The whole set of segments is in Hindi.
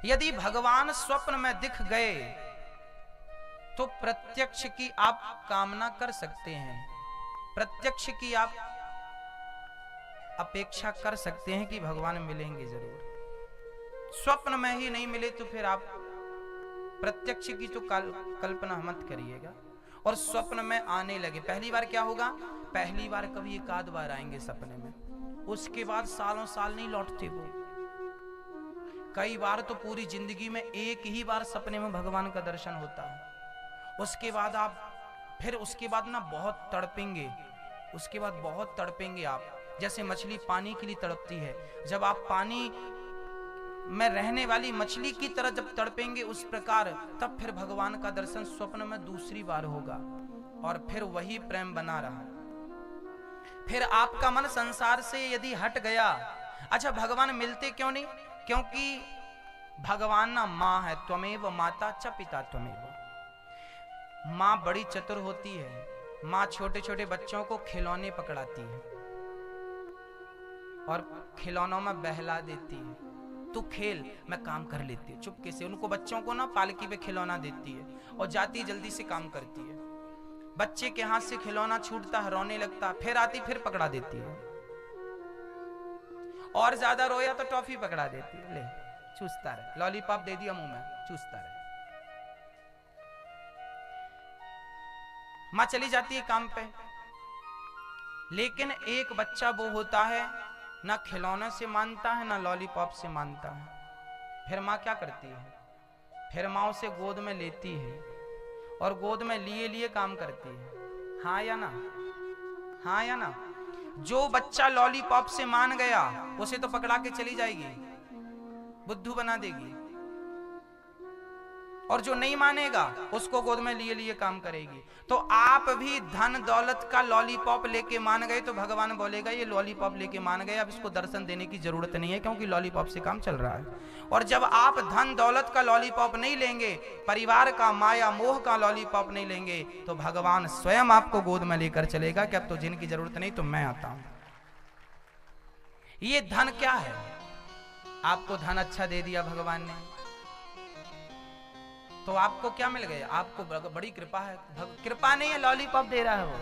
यदि भगवान स्वप्न में दिख गए तो प्रत्यक्ष की आप कामना कर सकते हैं, प्रत्यक्ष की आप अपेक्षा कर सकते हैं कि भगवान मिलेंगे जरूर। स्वप्न में ही नहीं मिले तो फिर आप प्रत्यक्ष की तो कल्पना मत करिएगा। और स्वप्न में आने लगे, पहली बार क्या होगा, पहली बार कभी एक आध बार आएंगे सपने में, उसके बाद सालों साल नहीं लौटते वो। कई बार तो पूरी जिंदगी में एक ही बार सपने में भगवान का दर्शन होता है। उसके बाद आप फिर उसके बाद ना बहुत तड़पेंगे, उसके बाद बहुत तड़पेंगे आप, जैसे मछली पानी के लिए तड़पती है। जब आप पानी में रहने वाली मछली की तरह जब तड़पेंगे उस प्रकार, तब फिर भगवान का दर्शन स्वप्न में दूसरी बार होगा और फिर वही प्रेम बना रहा। फिर आपका मन संसार से यदि हट गया, अच्छा भगवान मिलते क्यों नहीं, क्योंकि भगवान ना माँ है, त्वमेव माता च पिता त्वमेव। माँ बड़ी चतुर होती है, माँ छोटे छोटे बच्चों को खिलौने पकड़ाती है और खिलौनों में बहला देती है, तू खेल मैं काम कर लेती है चुपके से। उनको बच्चों को ना पालकी पे खिलौना देती है और जाती जल्दी से काम करती है। बच्चे के हाथ से खिलौना छूटता है, रोने लगता है, फिर आती फिर पकड़ा देती है, और ज्यादा रोया तो टॉफी पकड़ा देती है, ले चूसता रहे, लॉलीपॉप दे दिया मुंह में चूसता रहे। मां चली जाती है काम पे, लेकिन एक बच्चा वो होता है ना खिलौने से मानता है ना लॉलीपॉप से मानता है। फिर माँ क्या करती है, फिर माँ उसे गोद में लेती है और गोद में लिए लिए काम करती है। हाँ या ना, हाँ या ना। जो बच्चा लॉलीपॉप से मान गया उसे तो पकड़ा के चली जाएगी, बुद्धू बना देगी, और जो नहीं मानेगा उसको गोद में लिए लिए काम करेगी। तो आप भी धन दौलत का लॉलीपॉप लेके मान गए तो भगवान बोलेगा ये लॉलीपॉप लेके मान गए, अब इसको दर्शन देने की जरूरत नहीं है क्योंकि लॉलीपॉप से काम चल रहा है। और जब आप धन दौलत का लॉलीपॉप नहीं लेंगे, परिवार का माया मोह का लॉलीपॉप नहीं लेंगे, तो भगवान स्वयं आपको गोद में लेकर चलेगा कि अब तो जिनकी जरूरत नहीं तो मैं आता हूं। ये धन क्या है, आपको धन अच्छा दे दिया भगवान ने तो आपको क्या मिल गया, आपको बड़ी कृपा है। कृपा नहीं है, लॉलीपॉप दे रहा है वो,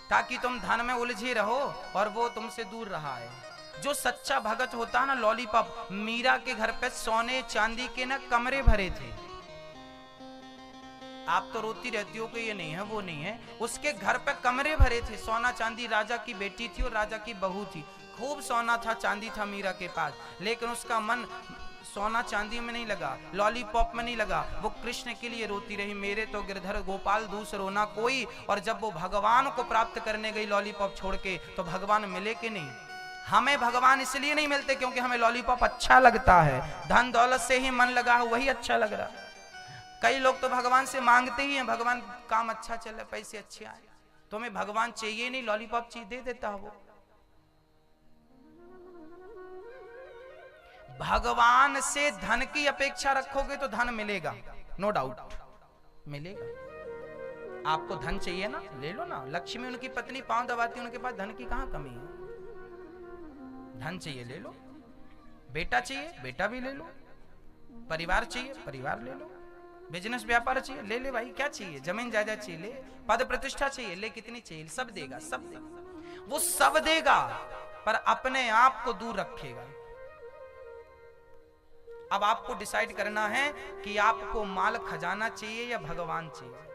ताकि तुम धन में उलझे रहो और वो तुमसे दूर रहा है। जो सच्चा भगत होता है ना, लॉलीपॉप, मीरा के घर पे सोने चांदी के ना कमरे भरे थे। आप तो रोती रहती हो कि ये नहीं है वो नहीं है, उसके घर पे कमरे भरे थे, सोना चांदी। राजा की बेटी थी और राजा की बहू थी, खूब सोना था चांदी था मीरा के पास, लेकिन उसका मन सोना चांदी में नहीं लगा, लॉलीपॉप में नहीं लगा, वो कृष्ण के लिए रोती रही, मेरे तो गिरधर गोपाल दूसरो ना कोई। और जब वो भगवान को प्राप्त करने गई लॉलीपॉप छोड़ के, तो भगवान मिले कि नहीं। हमें भगवान इसलिए नहीं मिलते क्योंकि हमें लॉलीपॉप अच्छा लगता है, धन दौलत से ही मन लगा है वही अच्छा लग रहा। कई लोग तो भगवान से मांगते ही हैं, भगवान काम अच्छा चले, पैसे अच्छे आए, तुम्हें भगवान चाहिए नहीं, लॉलीपॉप चीज दे देता है वो। भगवान से धन की अपेक्षा रखोगे तो धन मिलेगा, नो डाउट मिलेगा। आपको धन चाहिए ना, ले लो ना। लक्ष्मी उनकी पत्नी पांव दबाती, उनके पास धन की कहां कमी है। धन चाहिए ले लो, बेटा चाहिए बेटा भी ले लो, परिवार चाहिए परिवार ले लो, बिजनेस व्यापार चाहिए ले ले भाई, क्या चाहिए, जमीन जायदाद चाहिए ले, पद प्रतिष्ठा चाहिए ले, कितनी चाहिए, सब देगा सब देगा, वो सब देगा, पर अपने आप को दूर रखेगा। अब आपको डिसाइड करना है कि आपको माल खजाना चाहिए या भगवान चाहिए।